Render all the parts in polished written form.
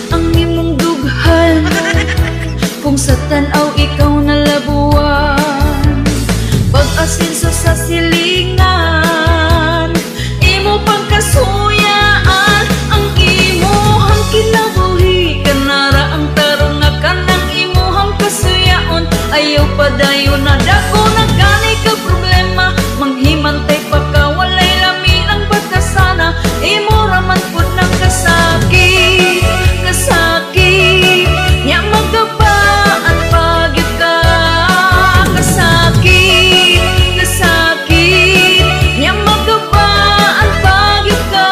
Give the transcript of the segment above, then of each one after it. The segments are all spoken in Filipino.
ang imong dughan, kung sa tanaw ikaw nalabuan. Pag-asinso sa silingan, imo pang kasuyaan, ang imuhang kinabuhi, kanara ang tarunga kanang imuhang kasuyaon. Ayaw padayon na dako na ganay ka problema, manghimantay pa ka walay lami lang batasana. Imo raman pud nang kasakit, kasakit nya magabaan pagyud ka. Kasakit, kasakit nya magabaan pagyud ka.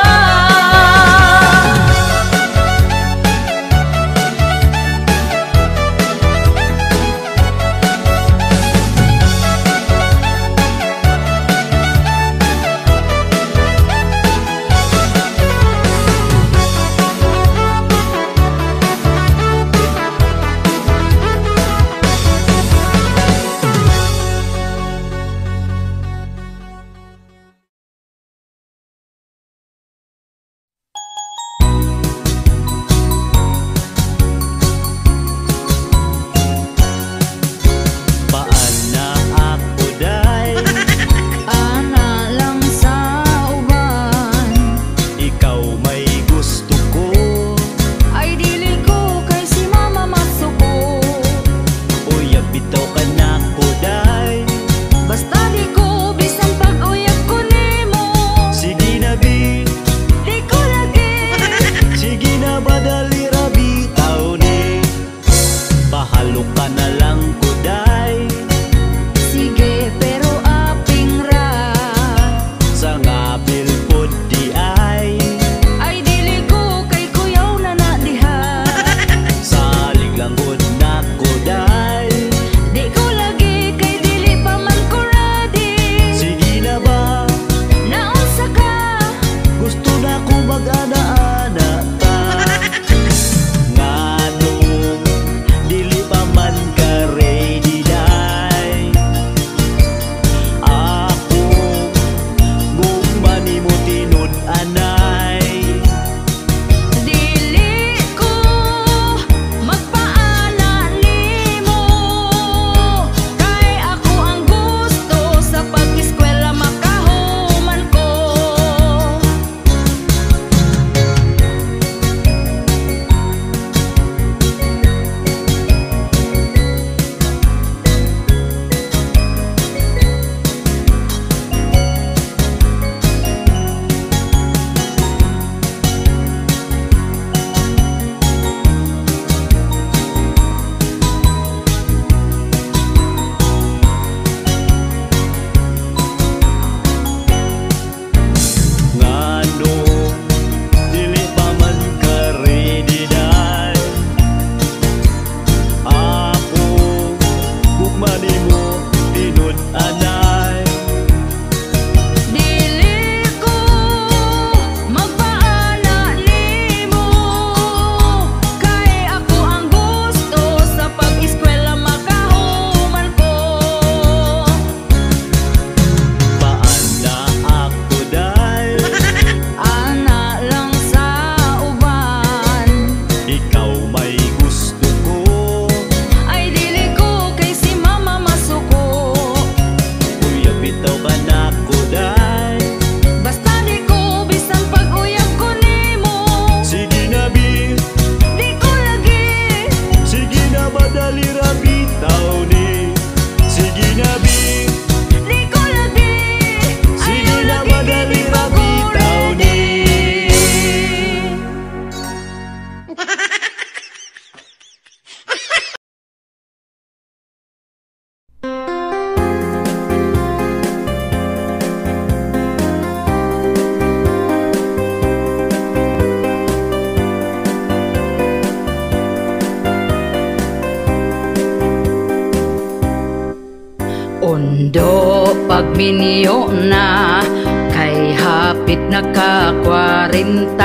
Ondo pagminyo na, kay hapit na ka 40.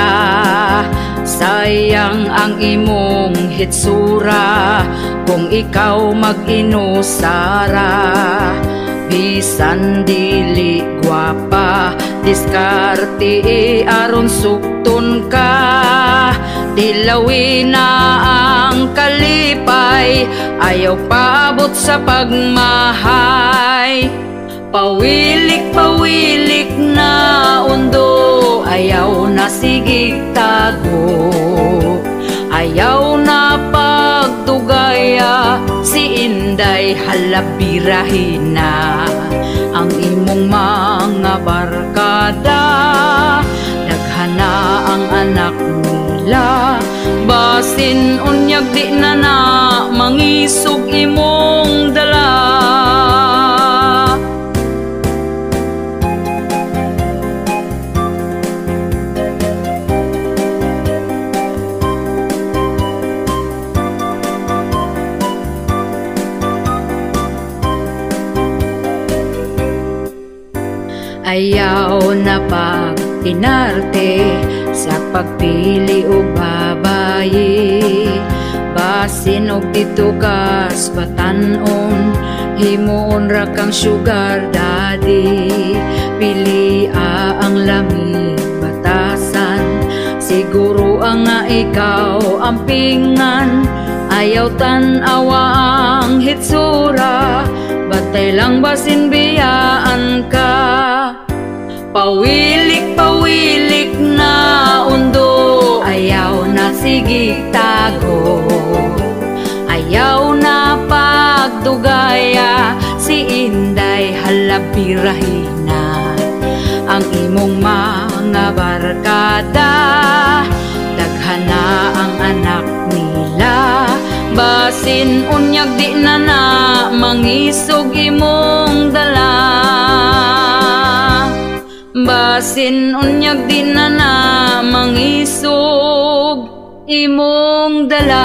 Sayang ang imong hitsura, kung ikaw mag-inusara. Bisan dili gwapa, diskarte aron sukton ka. Dilawin na ang kalipay, ayaw paabot sa pagmahay. Pawilik-pawilik na undo, ayaw na sigig tago. Ayaw na pagtugaya, si Inday halabirahin na. Ang imong mga barkada, daghana ang anak nila. Basin unyag di na na, mangisog imong dala. Ayaw na pag-inarte sa pagpili o babayi. Basin og dito kas batanon, himuon ra kang sugar daddy. Pili ang lamig batasan, siguro ang nga ikaw ampingan. Ayaw tan-awa ang hitsura, batay lang basin biyaan ka. Pawilik-pawilik na undo, ayaw na sigig tago. Ayaw na pagdugaya, si Inday halabirahin na. Ang imong mga barkada, daghana ang anak nila. Basin unyag di na na, mangisog imong dala. Basin unyag di na na, mangisog imong dala.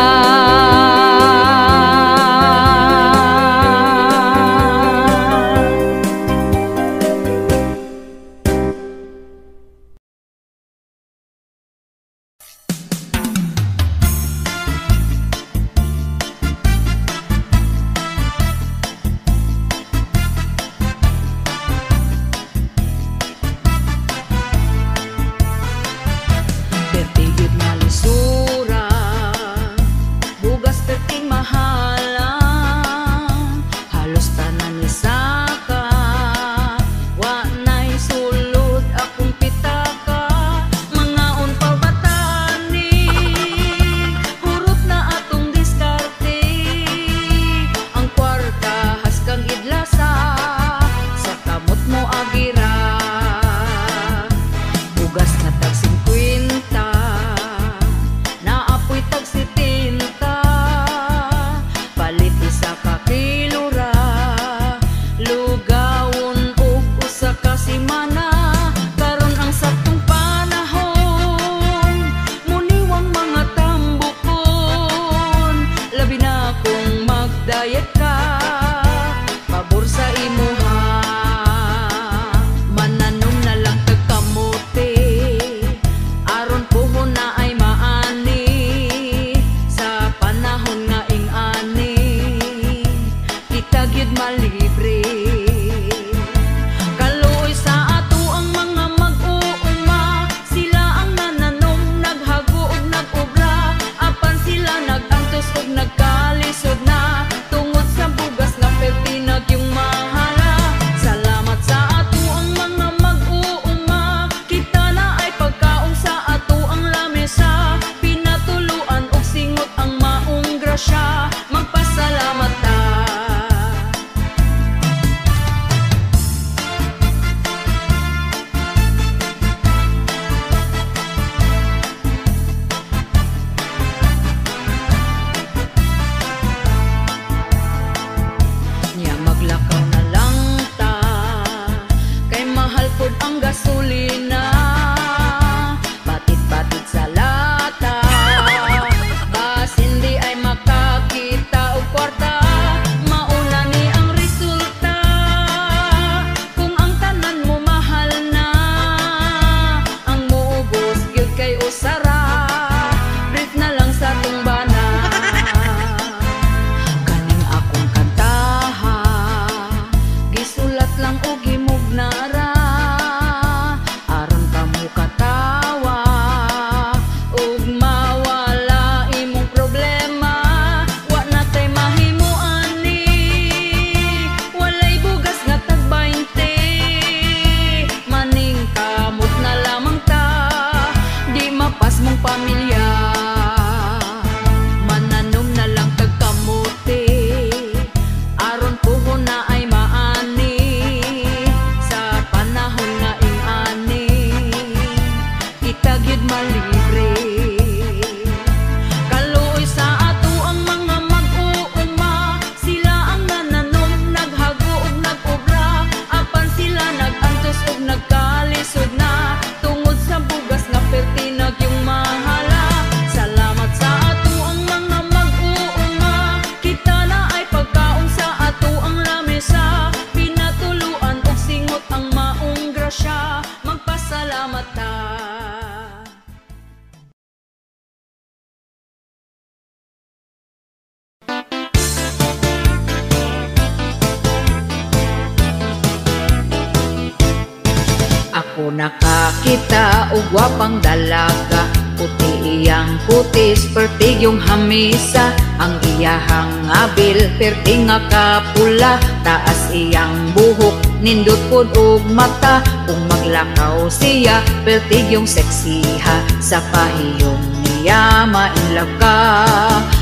ako nakakita og gwapang dalaga. Puti iyang kutis, pertig yung hamisa. Ang iyahang abil, perting nga kapula. Taas iyang buhok, nindot pod og mata. Kung maglakaw siya, pertig yung seksiha. Sa pahiyong niya, mainlove ka.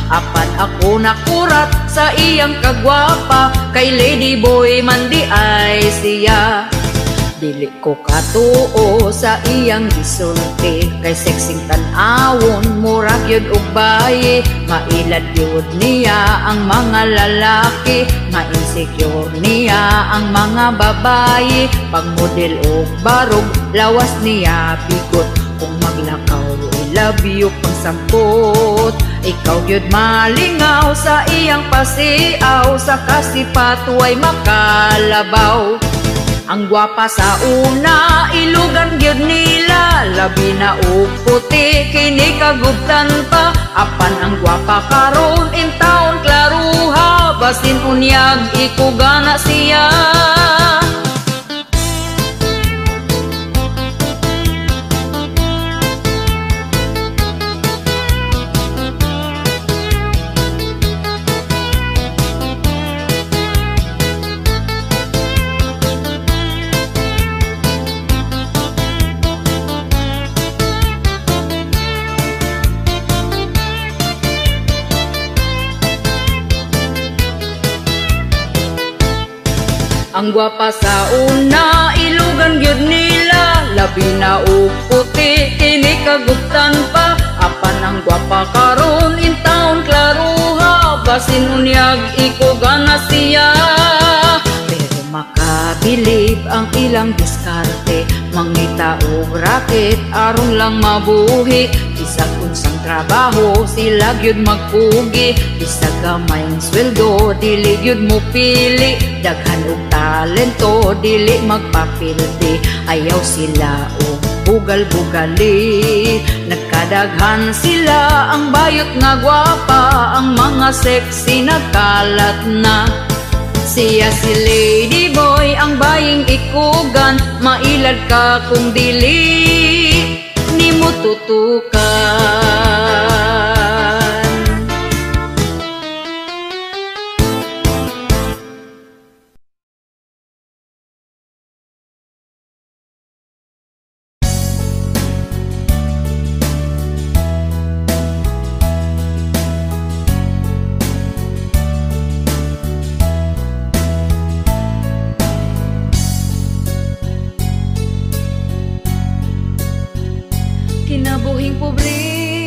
Apan ako nakurat sa iyang kagwapa. Kay Lady Boy man di ay siya. Dili ko katuo sa iyang gisulti. Kay seksing tan-awon, murag yun og bayi. Mailad yun niya ang mga lalaki. Ma-insecure niya ang mga babayi. Pagmodel og barog, lawas niya bigot. Kung maglakaw, love you pang sampot. Ikaw yun malingaw sa iyang pasiaw. Sa kasipat way makalabaw. Ang gwapa sa una, ilugan gyud nila. Labi na og puti, kini kagubtan pa. Apan ang gwapa karon in town klaruha. Basin unyag, ikugana siya. Ang gwapa sa una, ilugan gyud nila. Labi na og puti, kini kagubtan pa. Apan ang gwapa karon in town klaruha. Basin unyag, ikugana siya. Pero makabilib ang ilang diskarte. Mangita og raket, aron lang mabuhi. Bisag unsang trabaho, sila gyud magpugi. Bisag gamayng sweldo, dili gyud mo pili. Daghan og talento, dili magpapildi. Ayaw sila og bugal-bugali. Nagkadaghan sila ang bayot nga gwapa. Ang mga sexy nagkalat na. Siya si Lady Boy, ang baying ikugan. Mailad ka kung dili ni mo tutukan. Kinabuhing pobre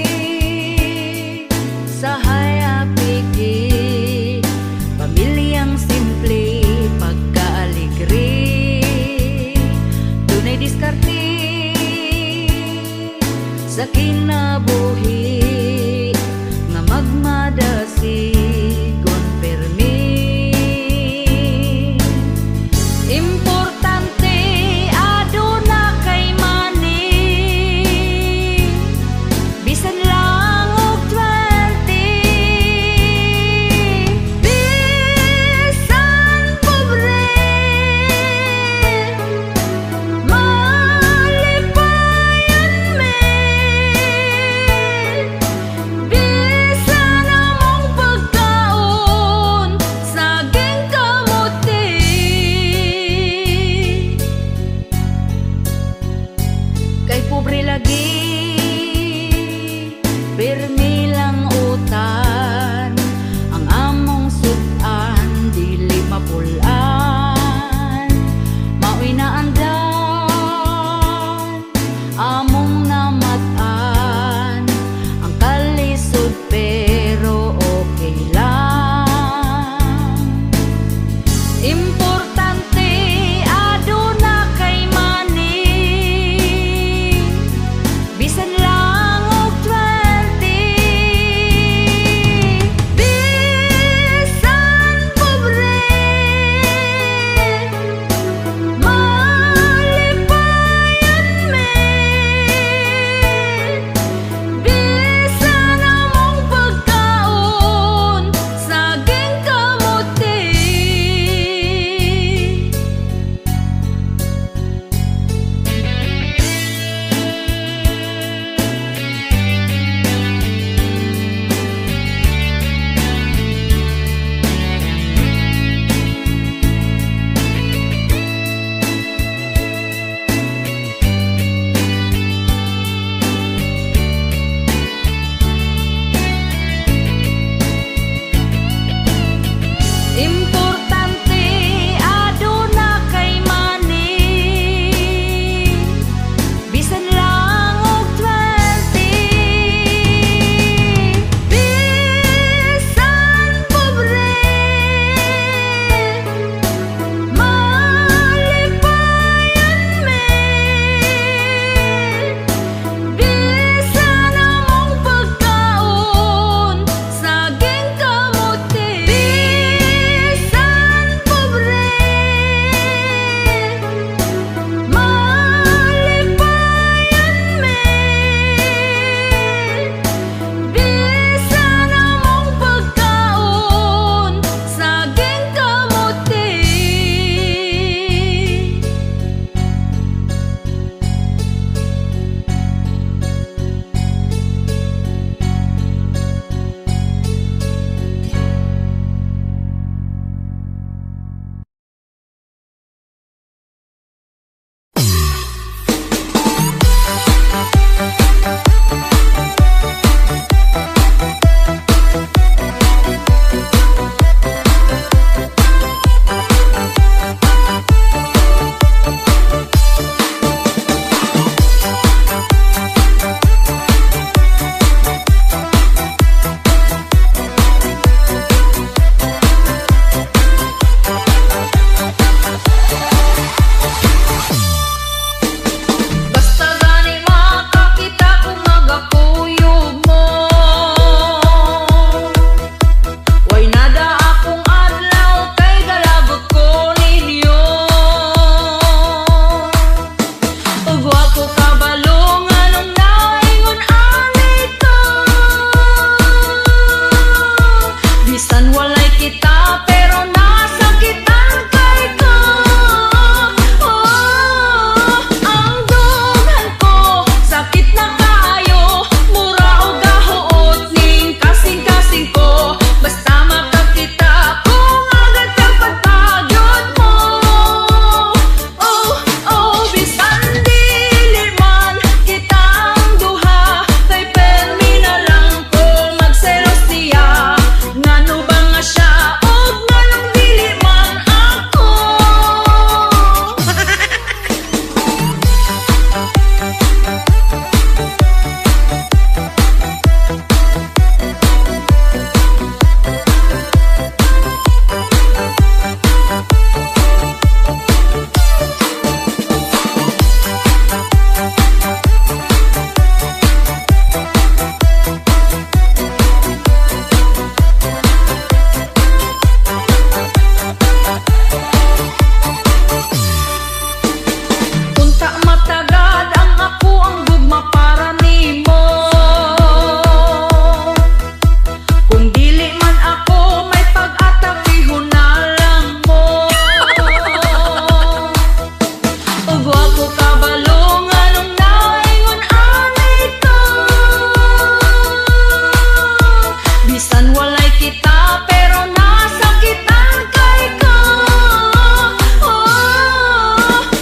Bisan walay kita pero nasakitan kay ka.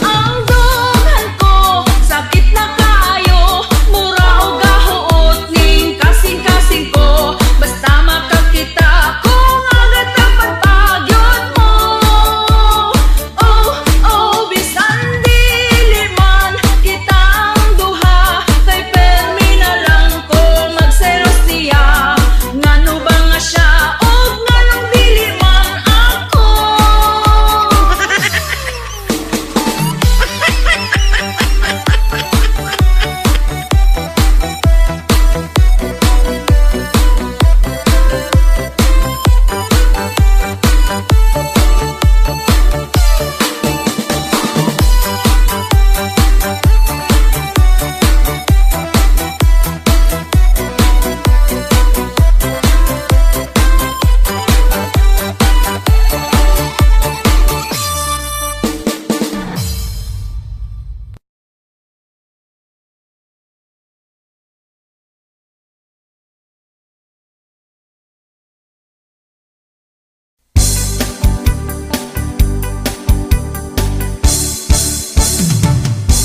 Ang dughan ko sakit na kayo, mura o gahuot ning kasing-kasing ko. Basta makakita ko agad ang pagpagyod mo. Bisan dili man kitang duha, kay permi na lang ko magselos niya. Ngano ba nga siya o nganong dili man ako?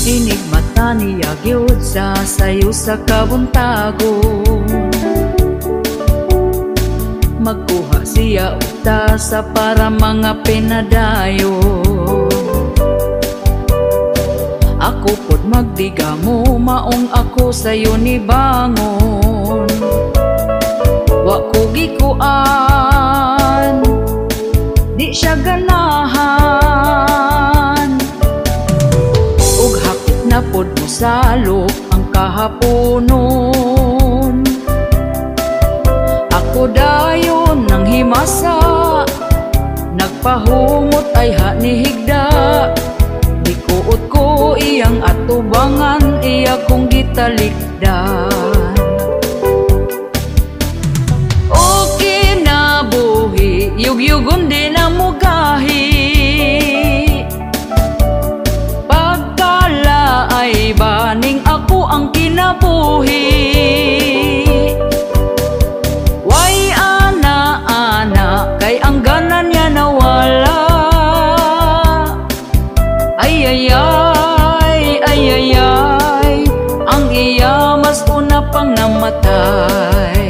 Inig mata niya gyud sa sayo sa kabuntagon. Magkuha siya utasa para mga pinadayon. Ako pod magdiga mo, maong ako sayo ni bangon. Wa ko gikuan, di siya ganahan. Ug hapit na pod mo salok ang kahaponon. Ako dayon nang himasa, nagpahumot ay hanihigda. Dikuot ko iyang atubangan, iya kong gitalikdan. O kinabuhi, yugyugon din ang mugahi. Pagkala ay baning ako ang kinabuhi. Way ana-ana, kay ang ganan niya nawala. Ay, ang iya mas una pang namatay.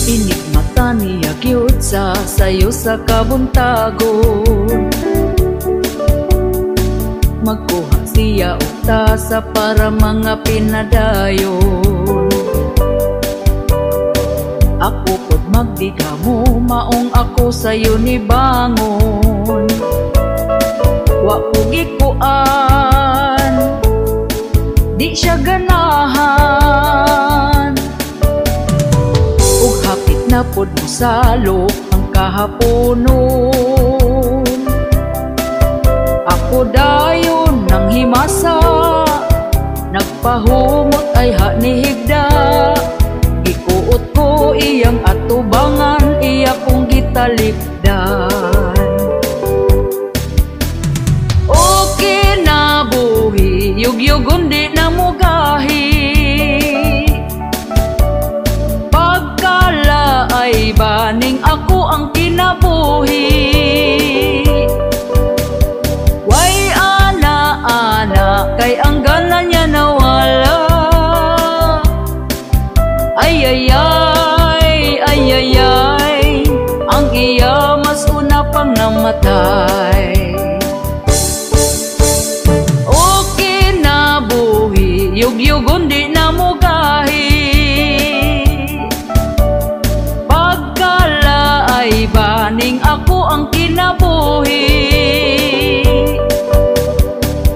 Inig mata niya gyud sa sayo sa kabuntagon. Magkuha siya utasa para mga pinadayon. Ako pod magdiga mo, maong ako sayo ni bangon. Wa ko gikuan, di siya ganahan. Ug hapit na pod mo salok ang kahaponon. Ako dayon nang himasa, nagpahumot ay hanihigda. Gikuot ko iyang atubangan, iya kong gitalikdan. O kinabuhi, yugyugon di na mugahi. Pagkala ay baning ako ang kinabuhi. Way ana-ana, kay ang ganan niya nawala. Ay, ang iya mas una pang namatay. O kinabuhi, yugyugon di na mugahi. Pagkala ay baning ako ang kinabuhi.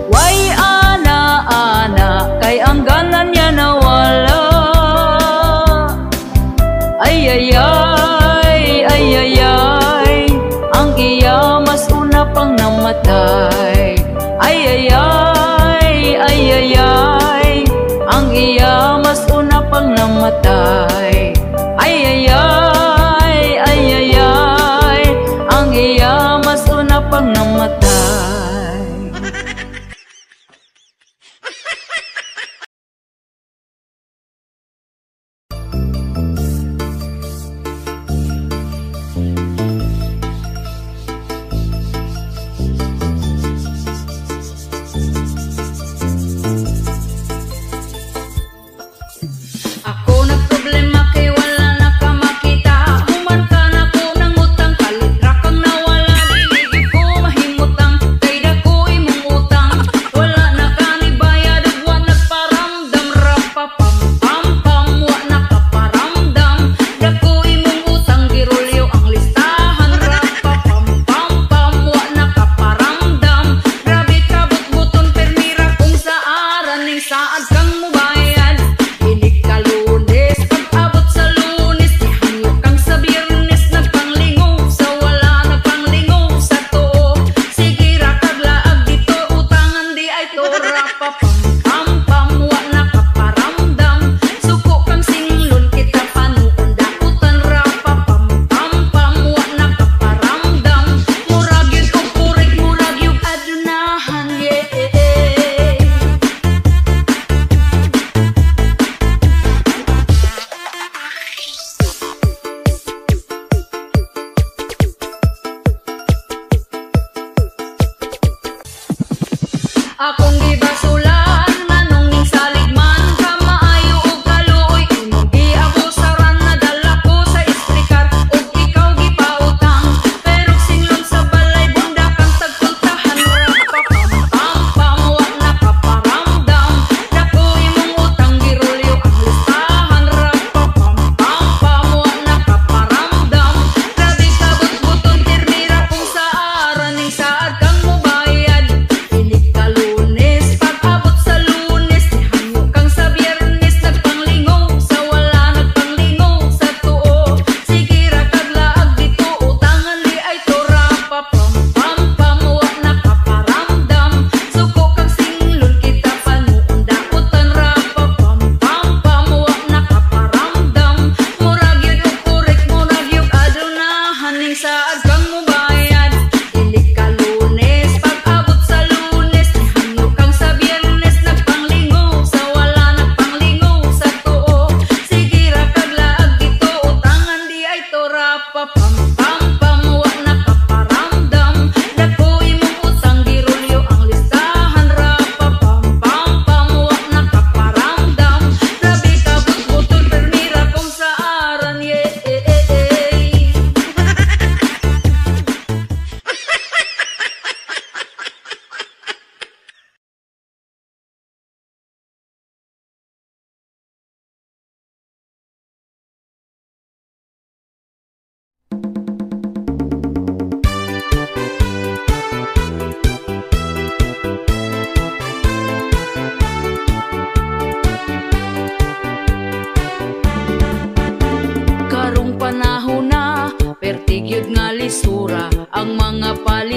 Way ana-ana, kay ang ganan niya nawala. Ay, ang iya mas una pang namatay. Ay, ang iya mas una pang namatay. Ay, ang iya mas una pang namatay.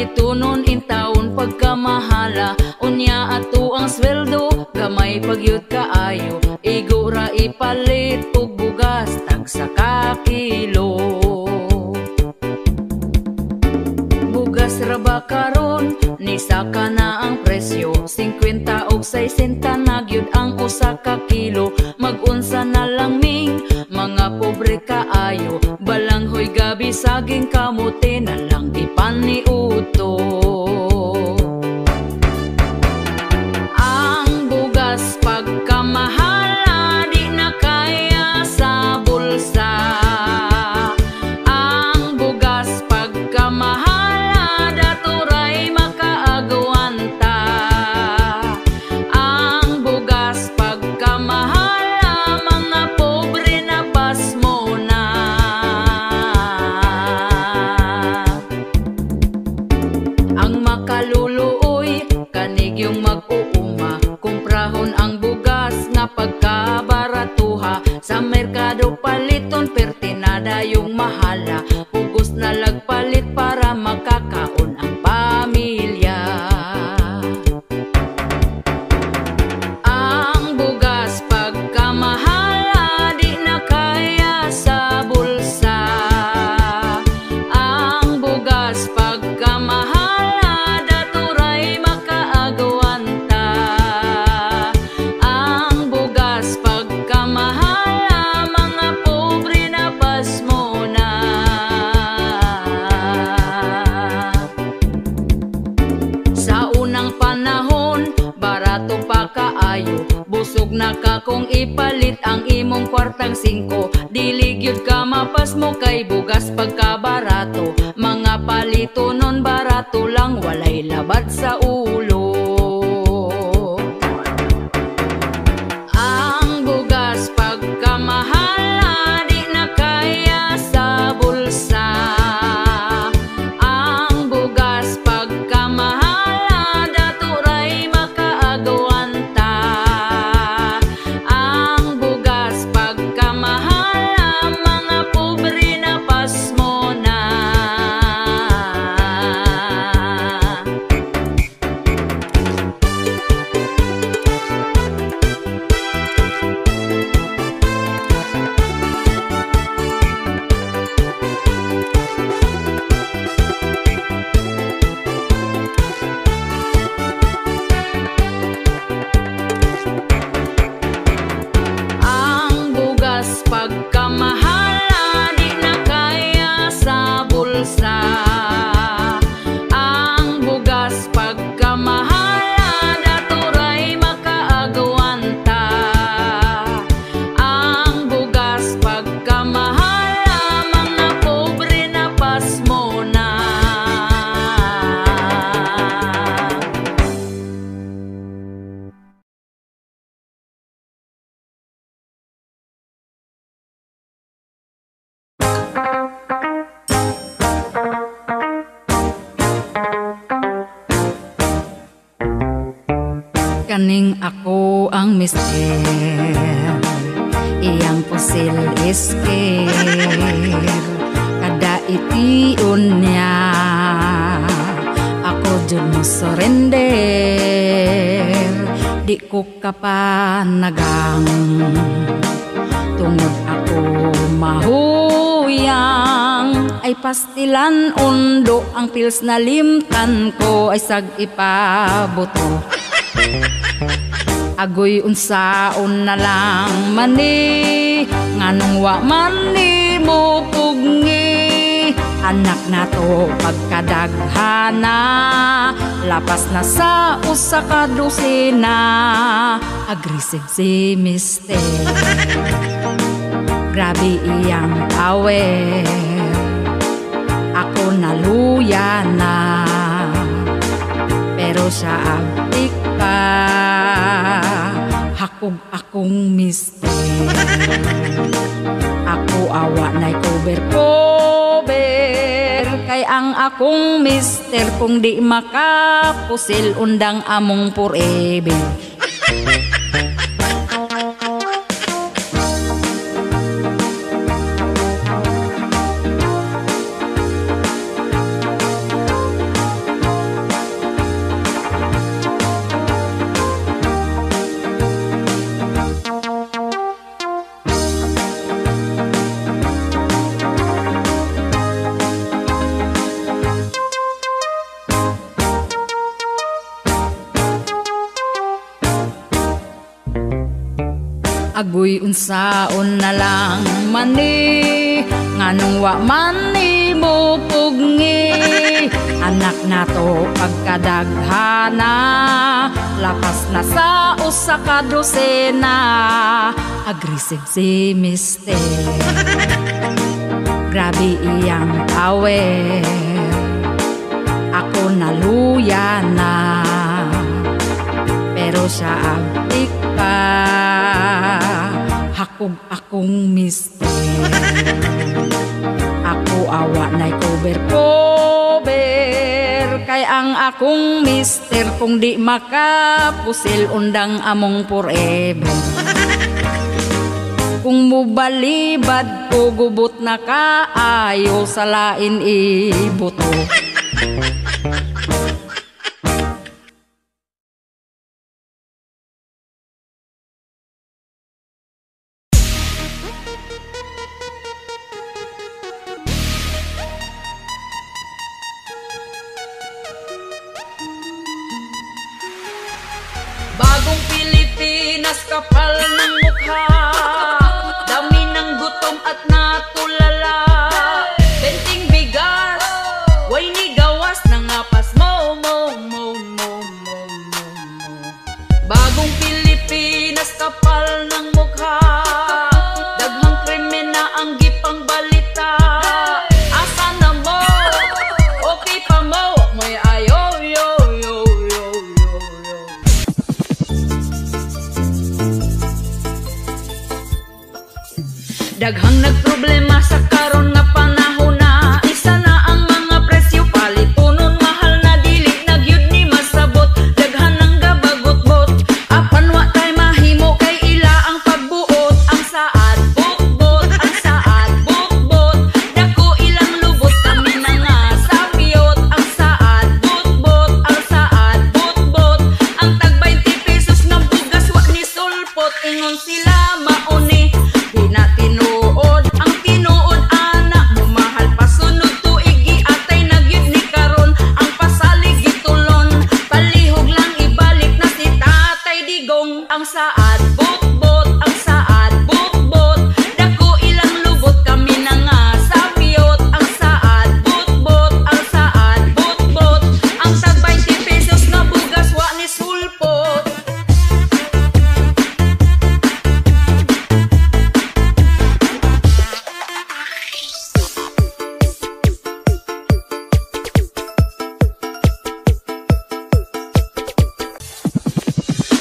palitunon in taon pagkamahala. Unya ato ang sweldo, gamay pagyud kaayo. Igo ra ipalit og bugas, tagsa ka kilo. Bugas ra ba karon, nisaka na ang presyo. 50 og 60 na gyud ang usa ka kilo. Mag-unsa na lang ming mga pobre kaayo. Balanghoy gabi saging kamote na lang ipaniuto. Ang bugas pagkamahala, di na kaya sa bulsa. Ang bugas pagkamahala, daturay makaagawanta. Ang bugas pagkamahala, mga pobre na pasmo na. Ang makaluluoy, kanig yung mag-uuma. Kumprahon ang bugas nga pagkabaratuha. Sa merkado paliton, pertinada yung mahala. Pugos na lagpalit para makakaon ang pamilya. Ang bugas pagkamahala, di na kaya sa bulsa. Ang bugas pagkamahala, daturay makaagawanta. Ang bugas pagkamahala, mga pobre na pasmo na. Sa unang panahon, barato pa kaayo. Busog na ka kung ipalit ang imong kwartang 5. Diligyod ka mapasmo kay bugas pagkabarato. Mga palito nun barato lang, walay labad sa ulo. Ang bugas pagkamahala, di na kaya sa bulsa. Ang bugas pagkamahala, daturay makaagawanta. Ang bugas pagkamahala, mga pobre na pasmo na. Ang bugas pagkamahala, di na kaya sa bulsa. Ang bugas pagkamahala, daturay makaagawanta. Ang bugas pagkamahala, mga pobre na pasmo na. Kaning ako ang mister, iyang pusil isker. Kada itiun niya, ako jud mo surrender. Di ko kapanagang, tungod ako mahuyang. Ay pastilan undo, ang pills na limtan ko ay sag ipabuto. Agoy unsaon na lang mani, nganong wa mani mo pugni. Anak na to pagkadaghana, lapas na sa usa ka dosina. Aggressive si mister, grabe iyang power. Ako naluya na, pero siya ang tika. Hakog akong mister, ako awa na'y cover. Kay ang akong mister, kung di makapusil, undang among forever. Kagoy unsaon na lang mani, nganong wa mani mo pugni. Anak nato pagkadaghana, lapas na sa usa ka dosena. Aggressive si mister, grabe iyang power. Ako naluya na, pero siya abdik pa. Hakog akong mister, ako awa na'y cover. Kay ang akong mister, kung di makapusil, undang among forever. Kung mubalibad ko, gubot na kaayo, sa lain ibuto. Bagong Pilipinas, kapal ng mukha, dami ng gutom at natulala. Benting bigas, way ni gawas ng apas mo. Bagong Pilipinas, kapal ng mukha, daghang krimen na ang gipang balita. Asa na mo, okay pa mo, mo'y ayo. Daghang nagproblema sa karon nga panahon na, isa na ang mga presyo palitunon, mahal na dili nagyud ni masabot. Daghan ang gabagot-bot, apan wa tay mahimo kay ila ang pagbuot. Ang saad bukbot, ang saad bukbot, dako ilang lubot kami na nga sapiyot. Ang saad bukbot, ang saad bukbot, ang tag 20 pesos ng bugas wa ni sulpot. Ingon sila mauni, di na tinuod ang tinuod ana, mumahal pasunod tuig giatay nagyud ni karon. Ang pasalig gitulon, palihog lang ibalik na si Tatay Digong. Ang saad bukbot, ang saad bukbot, dako ilang lubot kami na nga sapiyot. Ang saad bukbot, ang saad bukbot, ang tag 20 pesos na bugas wa ni sulpot.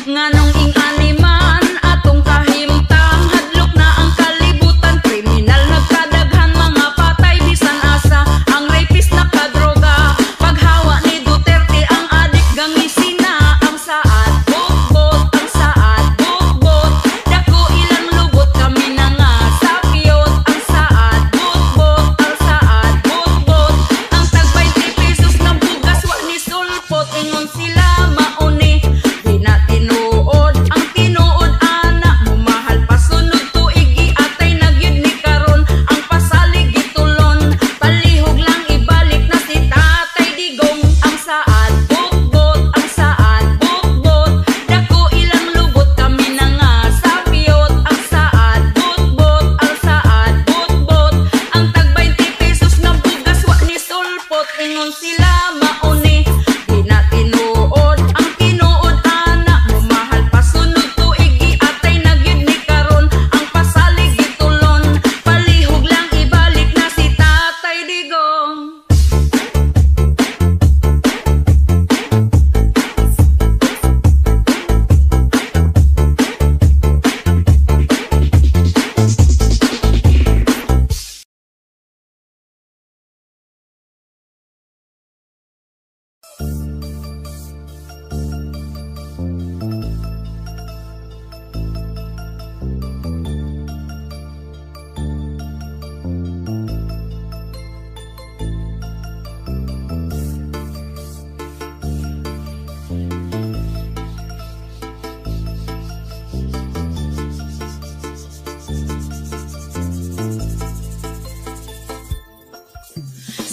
Nganong ing animan atong kahimtang, hadlok na ang kalibutan, kriminal nagkadaghan, mga patay bisan asa. Ang rapist nakadroga, paghawa ni Duterte, ang adik gangisina. Ang saad bukbot, ang saad bukbot, dako ilang lubot kami na nga sapiyot. Ang saad bukbot, ang saad bukbot, ang tag 20 pesos na bugas wa ni sulpot. Ingon sila mauni, di na tinuod ang tinuod ana, mumahal pasunod tuig giatay nagyud ni karon. Ang pasalig gitulon, palihog lang ibalik na si Tatay Digong. Ang saad bukbot, ang saad bukbot, dako ilang lubot kami na nga sapiyot. Ang saad bukbot, ang saad bukbot, ang tag 20 pesos na bugas wa ni sulpot. Ingon sila mauni, di na tinuod ang tinuod ana, mumahal pasunod tuig giatay nagyud ni karon. Ang pasalig gitulon, palihog lang ibalik na si Tatay Digong.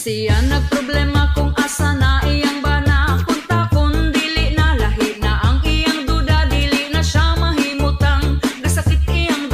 Siya nagproblema kung asa na iyang bana, kunta kun dili na lahi na ang iyang duda, dili na siya mahimutang. Gasakit iyang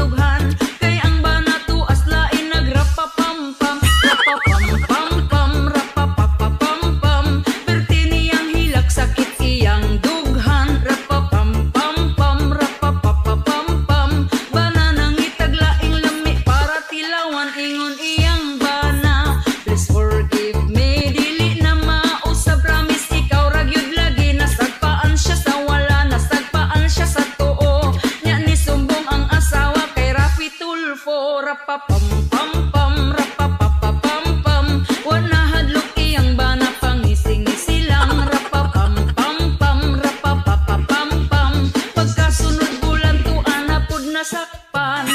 rapapam pam pam rapapapam pam. Wana hadlok iyang bana pangising-isi lang rapapam pam pam rapapapam pam. Pagkasunod bulan tuan na pud nasakpan.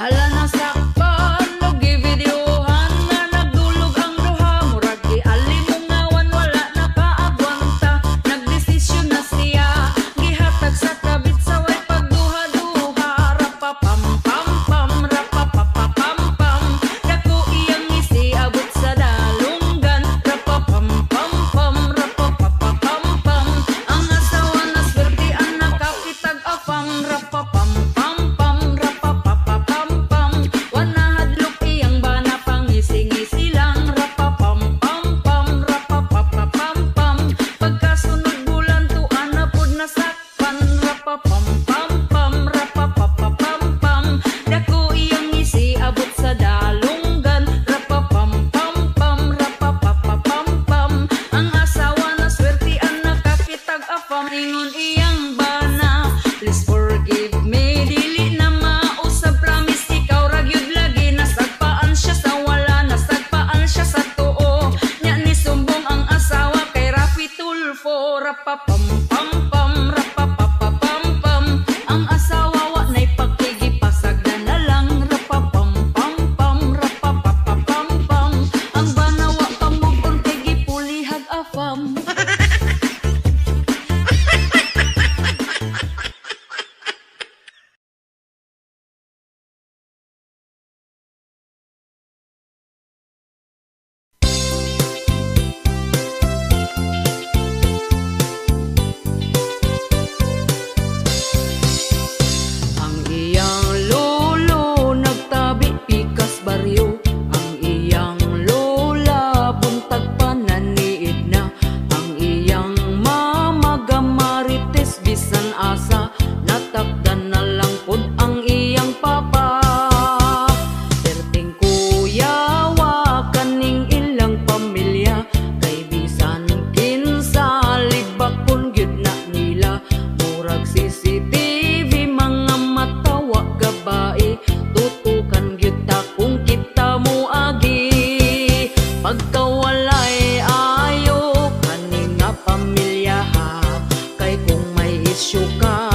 Hala nasakpan, lugi videohan nga nagdulog ang duha. Murag gialimungawan, wala nakaagwanta. Nagdesisyon na siya, gihatag sa kabit sa way pagduha-duha. Rapapam pam pam, rapapapam pam. Dako iyang isi abot sa dalunggan. Rapapam pam pam, rapapapam pam. Ang asawa na swerte ang nakakitag afam. Rapapam pam pam, rapapapam pam. Wana hadlok iyang bana pangising-isi lang. Rapapam pam pam, rapapapam pam. Pagkasunod bulan tuan na pud nasakpan. Rapapam pam pam, rapapapam pam. Dako iyang isi abot sa dalunggan. Rapapam pam pam, rapapapam pam. Ang asawa na swerte ang nakakitag afam. Ingon iyang bana, please forgive me, dili na mausab, promise ikaw ra gyud lagi. Nasagpaan siya sa wala, nasagpaan siya sa tuo. Nya ni sumbong ang asawa kay Rafi Tulfo. Rapapam pam pam, rapapapam pam. Ang asawa wa nay pagkigipasagdan na lang. Rapapam pam pam, rapapapam pam. Ang banawa pamubon kay gipulihag afam. Ang iyang lolo nagtabi pikas baryo. Ang iyang lola buntag pananiid na. Ang iyang mama gamarites bisan asa. Natakdan na lang pud ang iyang papa. Perting kuyawa kaning ilang pamilya. Kay bisan kinsa libakon gyud na nila. Murag CCTV mga matawa gabae. Tutukan gyud ta kung kita mo agi. Pagkawalay ayo kaning nga pamilya ha. Kay kung may isyu ka,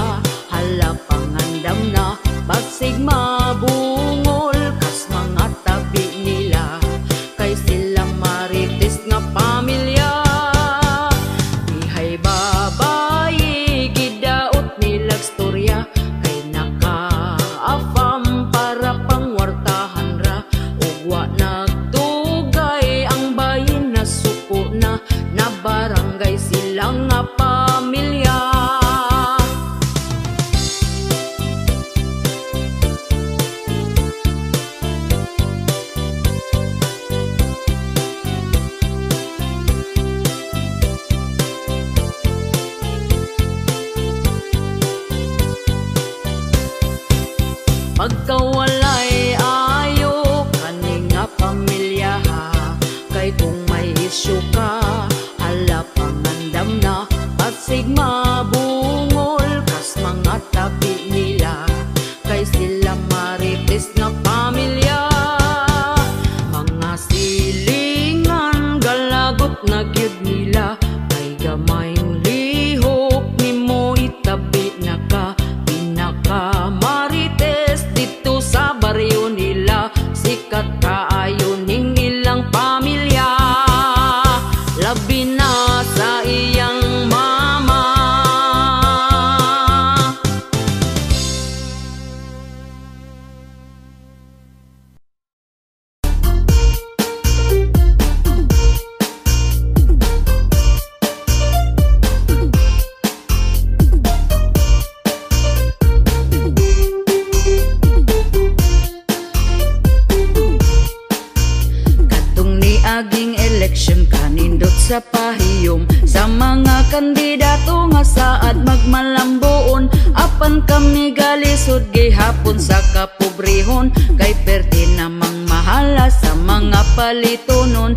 hala pangandam na. Basig mabungol kas mga tabi nila. Kay sila marites nga pamilya. Ihay babayi gidaot nilag storya. Kay nakaafam para pangwartahan ra. Ugwa nagdugay ang bayin na suko na. Na barangay silang nga pamilya. Pagkawalay ayo kaning nga pamilya ha. Kay kung may isyu ka, hala pangandam na. Basig mabungol kas mga tabi nila. Kay sila marites nga pamilya. Mga silingan galagot na gyud nila. Kay gamayng lihok nimo itabi na ka. Pinaka marites dito sa baryo nila. Sikat kaayo ning ilang pamilya. Labi na sa iyang mama. sa pahiyom sa mga kandidato nga saad magmalambuon apan kami galisod gihapon sa kapobrehon kay perti makapalito nun.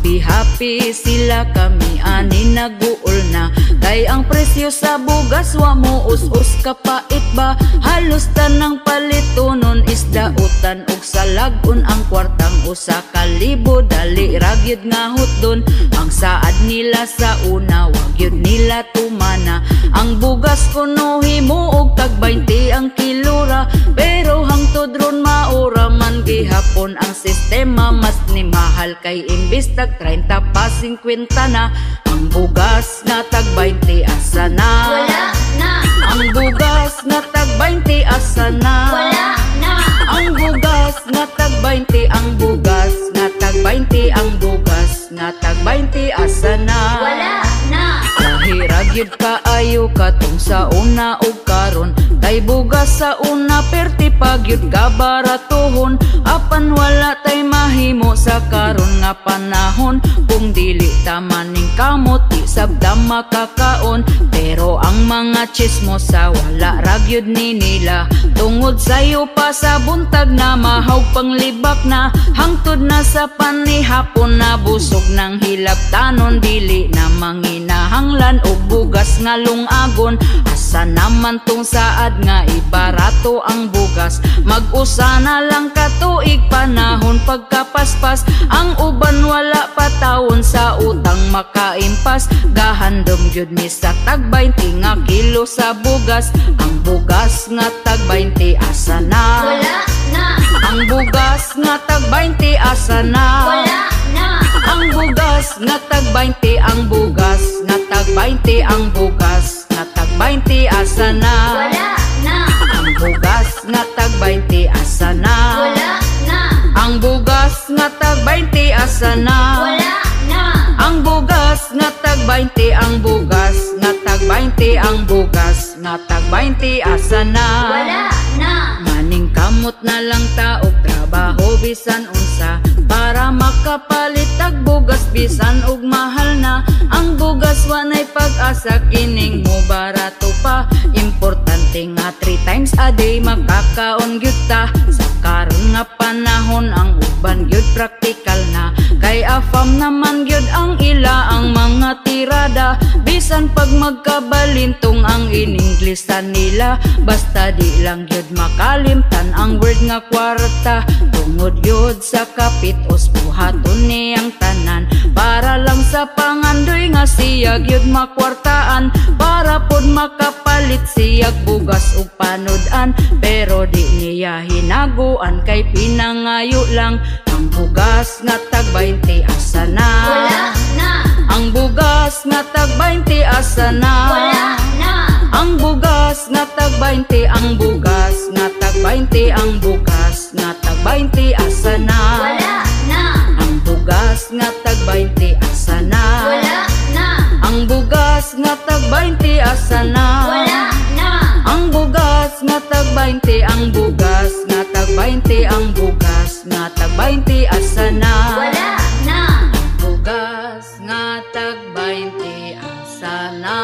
Happy sila kami ani naguol na. Kay ang presyo sa bugas wa mo us-us kapait ba. Halos tanang palito nun isdautan og salagon. Ang kwartang usa ka libo dali ragyod nga hutdon. Ang saad nila sa una wag yun nila tumana. Ang bugas kuno himuog tag 20 ang kilora. Pero hangtod ron maura man gihapon ang sistema. Mas ni mahal kay imbis tag 30 pa 50 na. Ang bugas nga tag 20 asa na. Wala na. Ang bugas nga tag 20 asa na. Wala na. Ang bugas nga tag 20, ang bugas nga tag 20, ang bugas nga tag 20 asa na. Wala na. Lahirag yun kaayo katong sa una o karon. Kay bugas sa una perti pag yun kabaratuhon. Apan wala tay mahimo sa karon nga panahon. Kung dili tamaning kamot di sabda makakaon. Pero ang mga chismos sa wala ragyod ni nila. Tungod sayo pa sa buntag na mahaw panglibak na. Hangtod na sa panihapon na busog ng hilap tanon. Dili na manginahanglan o bugas nga lungagon. Asa naman tong saad nga ibarato ang bugas. Mag-usa na lang katuig panahon pagkapaspas. Ang uban wala patawon sa utang makaimpas. Gahandom gyud mi sa tag 20 nga kilo sa bugas. Ang bugas nga tag 20 asa na. Wala na. Ang bugas nga tag 20 asa na. Wala na. Ang bugas nga tag 20, ang bugas nga tag 20, ang bugas nga tag 20 asa na. Wala na. Ang bugas nga tag 20 asa na. Wala na. Ang bugas nga tag 20 asa na. Wala na. Ang bugas nga tag 20, ang bugas nga tag 20, ang bugas nga tag 20 asa na. Wala na. Maning kamot na lang ta og trabaho bisan unsa para makapalit tag bugas bisan og mahal na. Ang bugas wanay pag-asa kining mo barato pa. Importante nga 3 times a day makakaon gyud ta. Sa karon nga panahon ang uban gyud praktikal na. Kay afam naman gyud ang ila ang mga tirada. Bisan pag magkabalintong ang ininglisan nila. Basta di lang gyud makalimtan ang word nga kwarta. Tungod gyud sa kapit os buhaton ni ang tanan. Para lang sa pangandoy nga siya gyud makwartaan. Para pod makapalit siyag bugas ug panodan. Pero di niya hinaguan kay pinangayo lang. Ang bugas nga tag 20 asa na. Wala na. Ang bugas nga tag 20 asa na. Wala na. Ang bugas nga tag 20, ang bugas nga tag 20, ang bugas nga tag 20 asa na. Wala na. Ang bugas nga tag 20 asa na. Wala na. Ang bugas nga tag 20 asa na. Wala na. Ang bugas nga tag 20, ang bugas nga tag 20, ang bugas nga tag 20 asa na. Wala na. Ang bugas nga tag 20 asa na.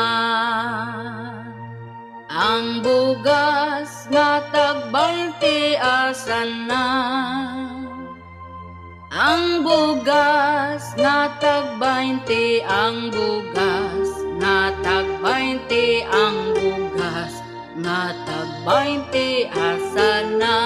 Ang bugas nga tag 20 asa na. Ang bugas nga tag 20, ang bugas nga tag 20, ang bugas nga tag 20 asa na.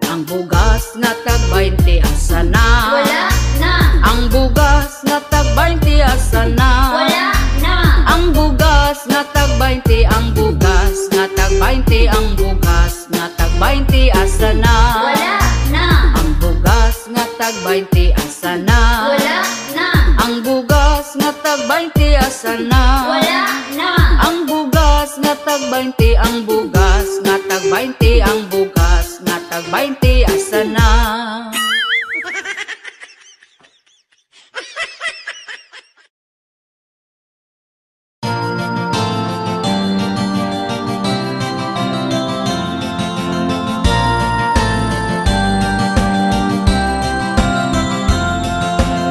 Ang bugas nga tag 20 asa na. Wala na. Ang bugas nga tag 20 asa na. Wala na. Ang bugas nga tag 20, ang bugas nga tag 20, ang bugas nga tag 20 asa na. Wala na. Ang bugas nga tag 20 asa na. Wala na. Ang bugas nga tag 20 asa na. Wala na. Ang bugas nga tag 20, ang bugas nga tag 20, ang bugas nga tag 20 asa na.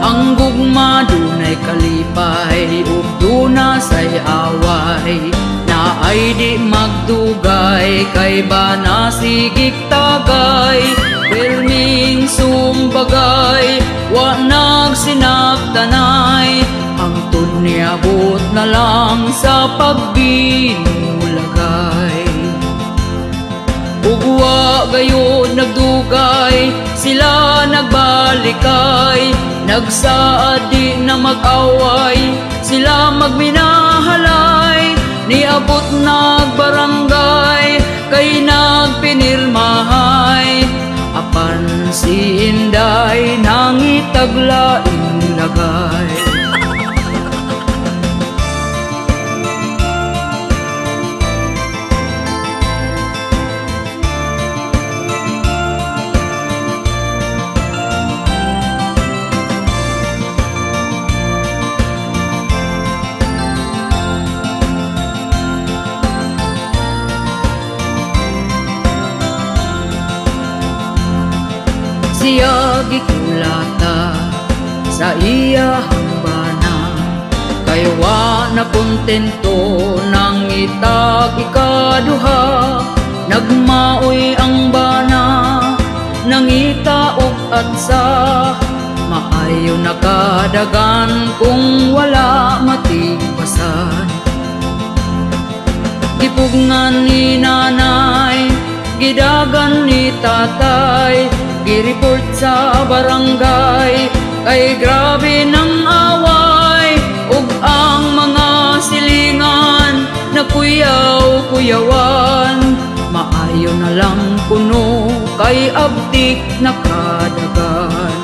Ang gugma dunay kalipay ug duna say away. Naay di magdugay kay ba nasigig tagay. Perming sumbag na lang sa pagbinulagay. Ugwa gayon nagdugay, sila nagbalikay, nagsaadi na mag-away, sila magminahalay, niabot nagbarangay, kay nagpinirmahay, apan si Inday nangitaglaing lagay. Siya gikulata sa iyahang bana, kay wa na kontento nang itag ikaduha. Nagmaoy ang bana, nangita og atsa, maayo nakadagan kung wala matibasan. Gipugngan ni nanay, gidagan ni tatay, gireport sa barangay, kay grabe ng away, ug ang mga silingan nakuyaw-kuyawan. Maayo na lang kuno, kay abdik nakadagan.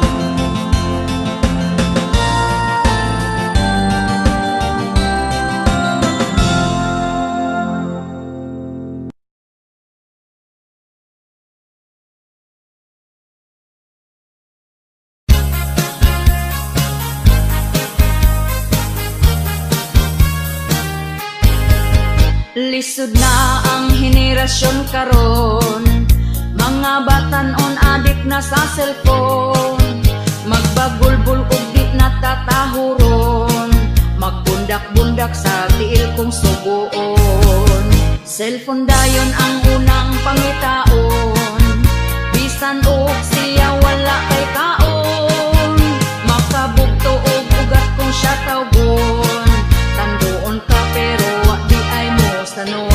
Lisod na ang henerasyon karon, mga batanon adik na sa cellphone, magbagulbul ug di natatahuron, magbundak-bundak sa tiil kong subuon. Cellphone dayon ang unang pangitaon, bisan og siya wala kay kaon, makabugto og ugat kung siya tawgon, tanduon ka pero tanong.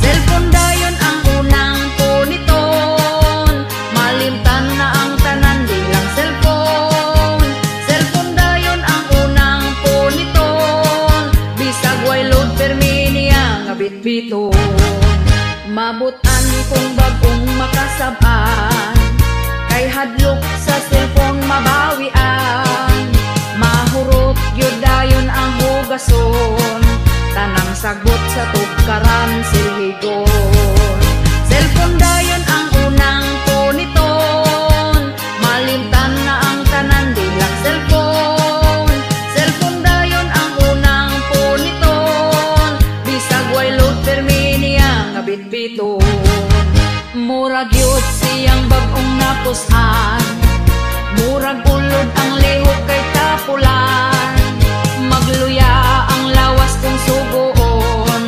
Cellphone dayon ang unang puniton, malimtan na ang tanan bilang cellphone. Cellphone dayon ang unang puniton, bisag way load perminia nga bitbiton. Mabutan kung bagong makasab-an, kay hadlok sa cellphone mabawian. Mahurot gyud dayon ang hugason, tanang sagot sa tugkaran silhigon. Cellphone dayon ang unang puniton, malimtan na ang tanan bilang cellphone. Cellphone dayon ang unang puniton, bisag way load perminia nga bitbiton. Murag yun siyang bagong napusan, murag ulod ang lihok kay tapulan, magluya ang lawas kung sugoon,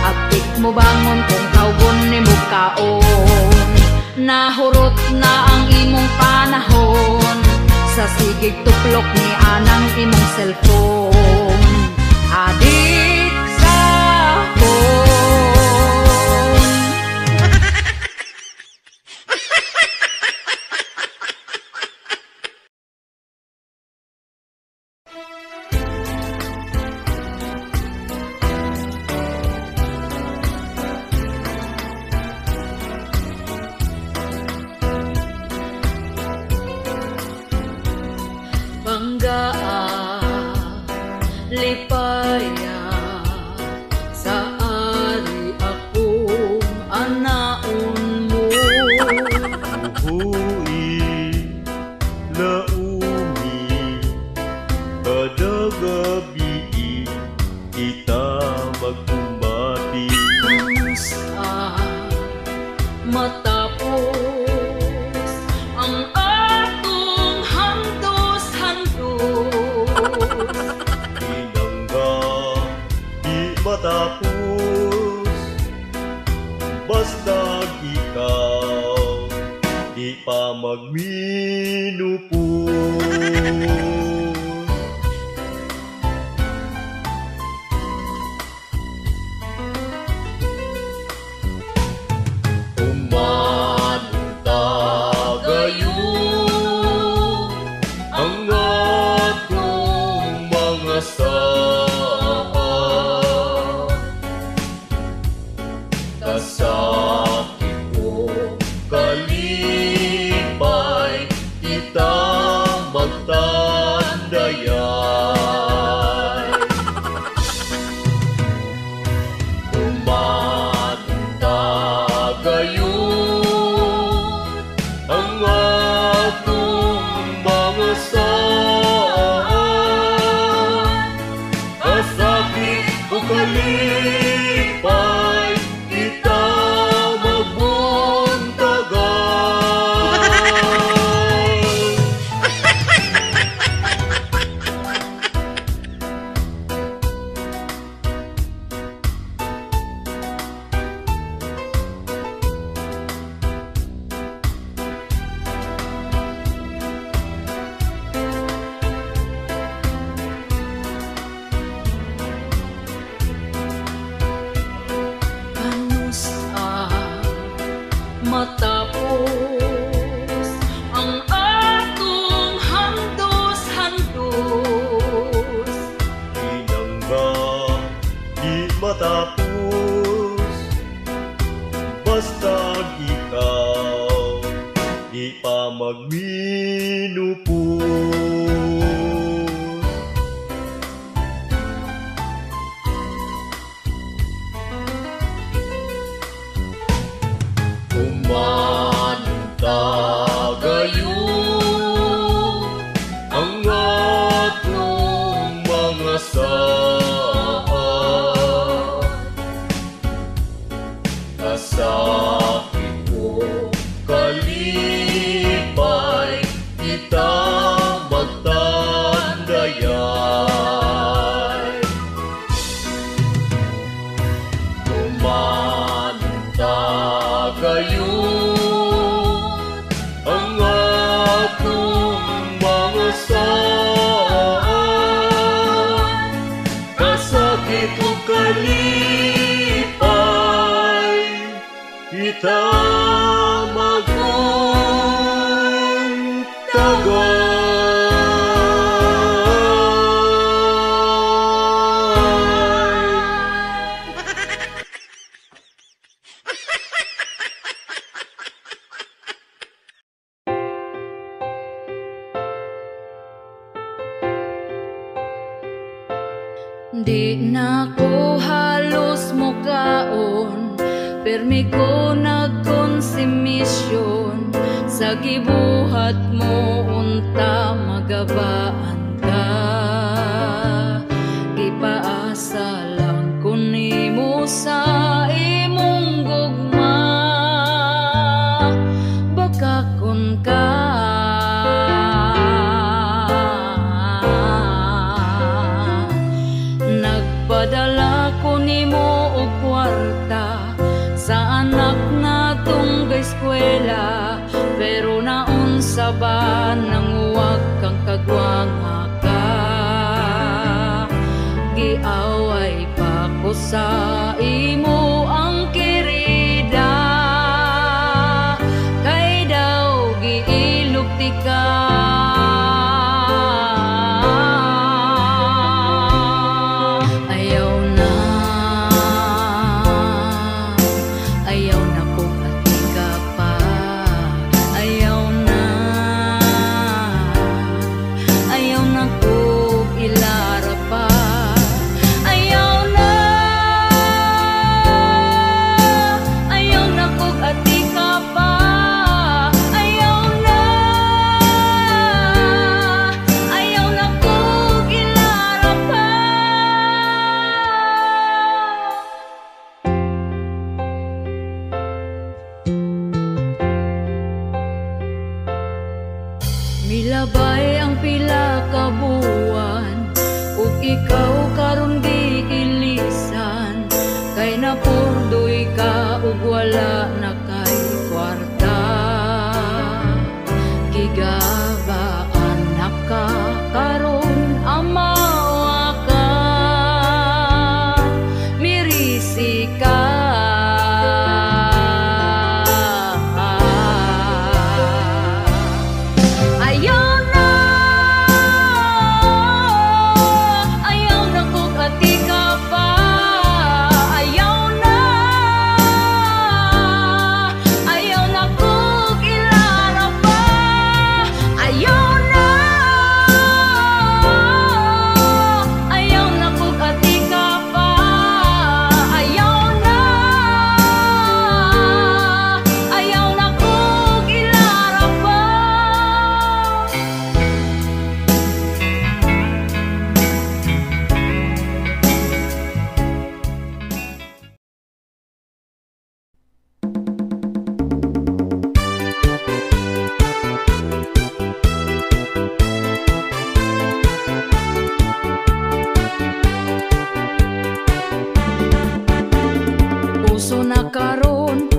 abtik mo bangon kung kaugon ni mugkaon. Nahurot na ang imong panahon, sa sigig tuplok ni anang imong cellphone, adik sa phone. Lipaya sa ari akong anaon mo. Uhui laumi kada gabi kita magkumbati. Sa matapos ang atong handos-handos, matapos basta ikaw di pa magminupos. ang atong handos-handos. Inangga di matapos, basta ikaw di pa magminupos. Kumanta gayon ang atong mga saan, kasakit ko kalipay kita magtandayay. Kumanta gayon ang atong mga saan, kasakit o kalipay kita magtagay. Di na ko halos mukaon, permi ko nagkonsumisyon. Sa gibuhat mo unta magabaan ka, gipaasa lang ko nimo sa imong gugma. Baka kun ka nagpadala ko nimo og kwarta sa anak natong eskwela, pero naunsa ba nang huwag kang kagwanga ka? Giaway pa ko sa imo ang kirida, kay daw giilugti ka. Milabay ang pila ka buwan, ug ikaw karon di ilisan, kay napurdoy ka ug wala na kay kwarta. Gigabaan na ka karon amawa ka, mirisi ka.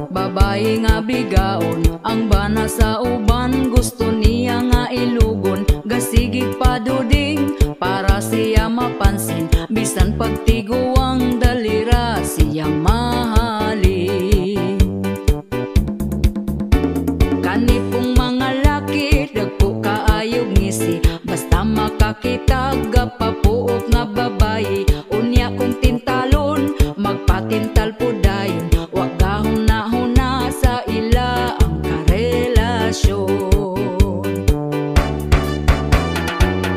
Babae nga bigaon, ang bana sa uban, gusto niya nga ilugon. Gasigig paduding para siya mapansin, bisan pagtiguang dalira siya mahalin. ipakitag gapapuok nga babayi. Unya kong tintalon magpatintal po dayon, wag gahuna-huna sa ila ang karelasyon.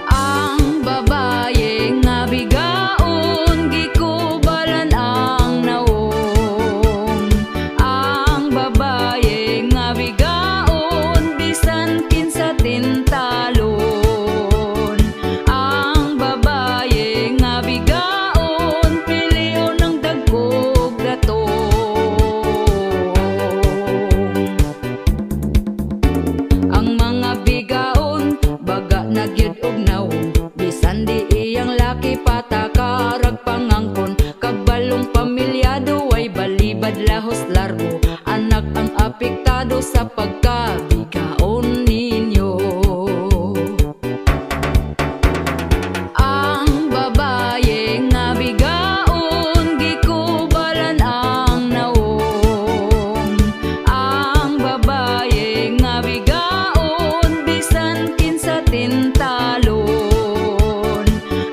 Ang babaye nga bigaon gikubalan ang naong. Ang babaye nga bigaon bisan kinsa tintalon. Ang babaye nga bigaon piliyon ng dagkog datong. Ang mga bigaon baga nagyud og naong, bisan di iyang laki patakarag pangangkon. Kabalong pamilyado ay balibad lahos largo, anak ang apektado sa pagkabigaon ninyo. Ang babaye nga bigaon gikubalan ang naong. Ang babaye nga bigaon bisan kinsa tintalon.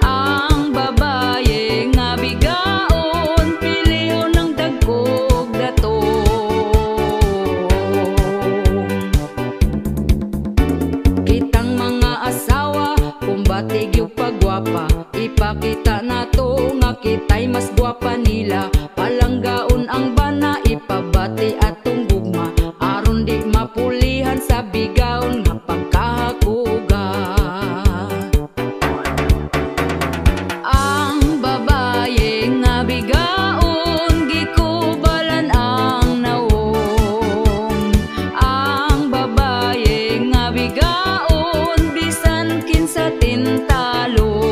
Ang babaye nga bigaon piliyon ng dagkog datong. Kitang mga asawa kumbatig yung pagwapa, ipakita nato nga kita'y mas gwapa nila. Palanggaon ang bana ipabati atong gugma, aron di mapulihan sa bigaon nga pagkahakuga. Ang babaye nga bigaon gikubalan ang naong. Ang babaye nga bigaon bisan kinsa tintalon.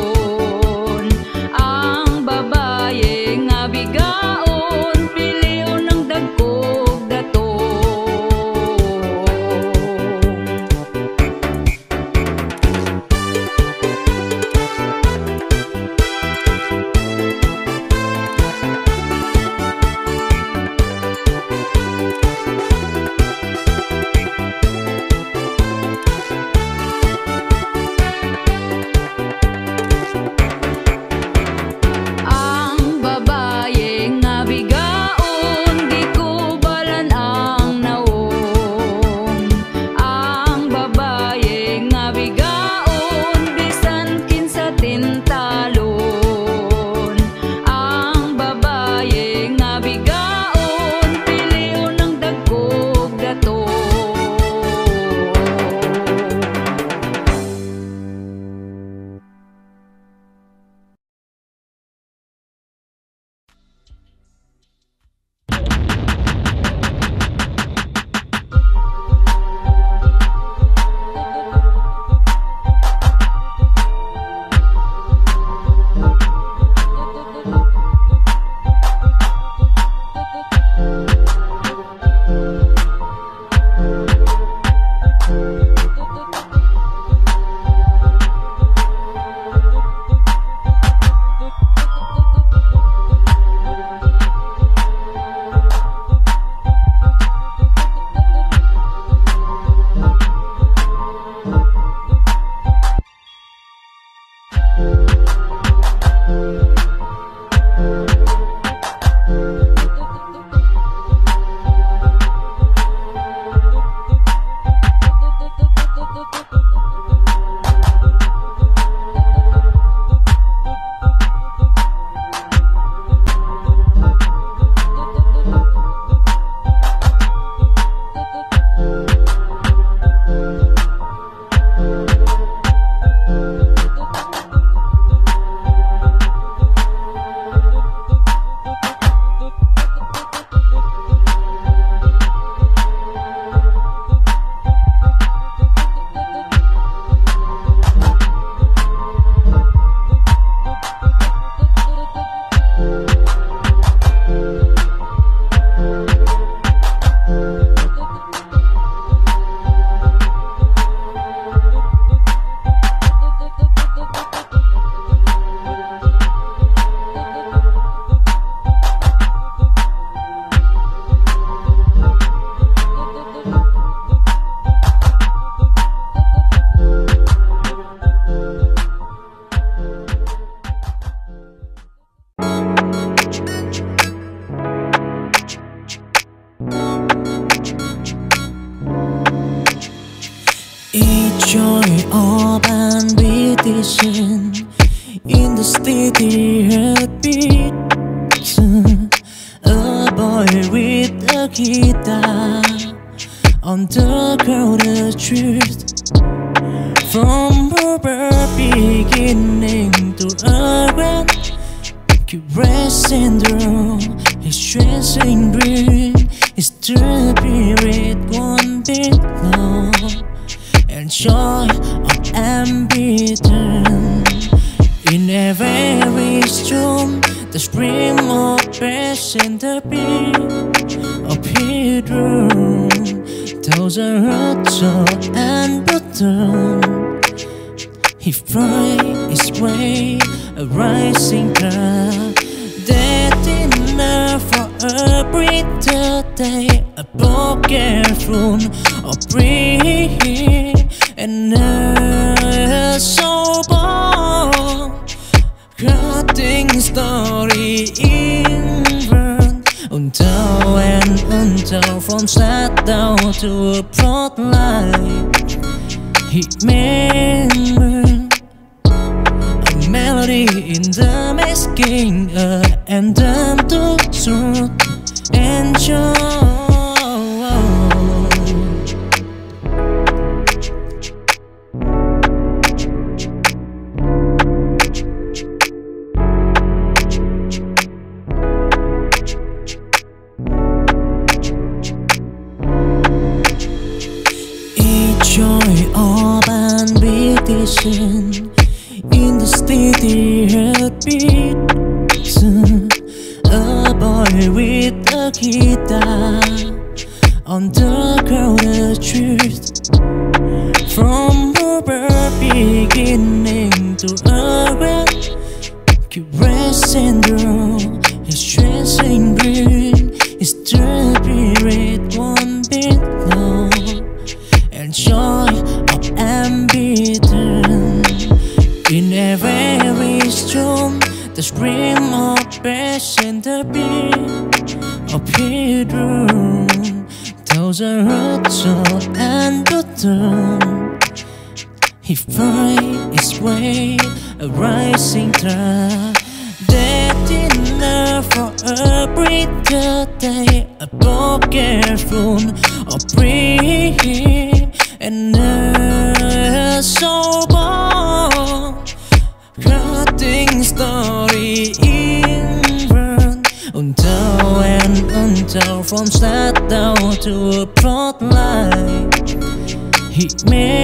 Ang babaye nga bigaon piliyon ng dagkog datong. joy of ambition in the steady heartbeat. A boy with a guitar on the crowded street. From a beginning to a grand, keep resting through his chasing dream. His spirit one bit long and joy of ambition. In every storm, the scream of passion, the beat of Pedro. Thousand hurts and brutal. He fight his way, a rising cloud. Dead enough for a brighter day. A broken throne of breath and a soul born. Cutting story in burn. Until and until, from sad down to a broad light. He remembered a melody in the masking, anthem to truth and joy. Joy of ambition in the steady heartbeat. A boy with a guitar on the crowded street. From a beginning to a grand, keep resting through his chasing green. His spirit one bit long and joy of ambition. In every storm, the scream of passion, the beat of Pedro. Thousand hurts and brutal. He fight his way, a rising tide. Dead enough for a brighter day. A broken throne of breath and a soul born. Cutting story in burn. Until and until, from sad down to a broad light. He made